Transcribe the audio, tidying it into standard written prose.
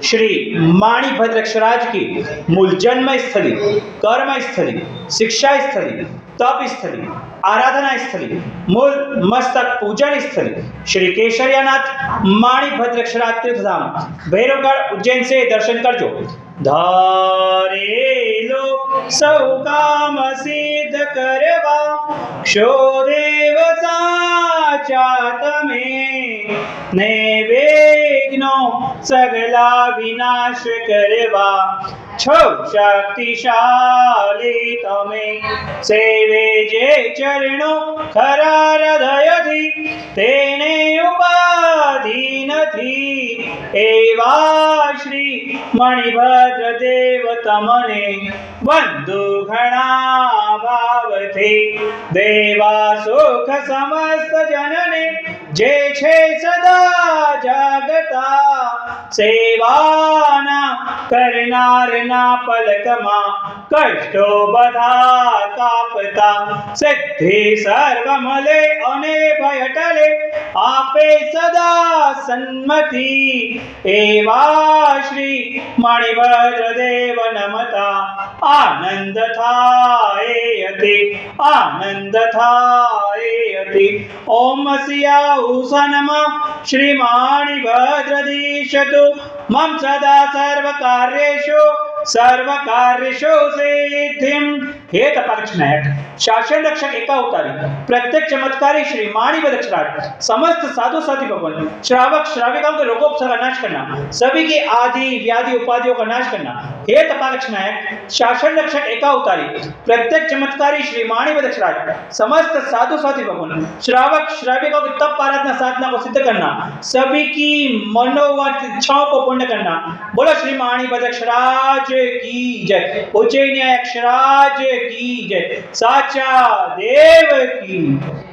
श्री माणिभद्रक्षराज की मूल जन्म स्थली, कर्म स्थली, शिक्षा स्थली, तप स्थली, आराधना स्थली, मूल मस्तक पूजन स्थली श्री केशरियानाथ माणिभद्रक्षराज तीर्थधाम भैरवगढ़ उज्जैन से दर्शन करजो। धारेलो सौ काम सिद्ध करवा क्षोदेव साचा तमे नैवेग्नो सगला विनाश करवा छो शक्तिशाली तमे सेवे जे चरणो खरा हृदयथी तेने उपाधि नथी एवा श्री मणिभद्र देव तमने वंदु घणा भावथी देवा सुख समस्त जनने जे छे सदा जागता सेवाना करनारना पलकमा कष्टो बधा कापता सिद्धि सर्व मले अने भय टले आपे सदा सन्मति एवा श्री मणिभद्र देव नमता आनंद थाए अति आनंद थाए अति ओम सिया उषा नमः श्री मणिभद्रधीशतु मम सदा सर्व कार्येषु सिद्धिं। हे तपालक्षनायक शासन रक्षक एकावतारी प्रत्येक चमत्कारी श्री माणिभद्रक्षराज समस्त साधु साथी भगवान श्रावक श्राविकाओं के रोगोपचार का नाश करना, सभी की आदि व्याधि उपाधियों का नाश करना। हे तपालक्षनायक शासन रक्षक एकावतारी प्रत्येक चमत्कारी श्री माणिभद्रक्षराज समस्त साधु साथी भगवान श्रावक श्राविकाओं की तप आराधना साधना को सिद्ध करना, सभी की मनोवांछित इच्छाओं को पूर्ण करना। बोलो श्री माणिभद्रक्षराज की जय, उज्जैन अक्षराज की जय, साचा देव की जय।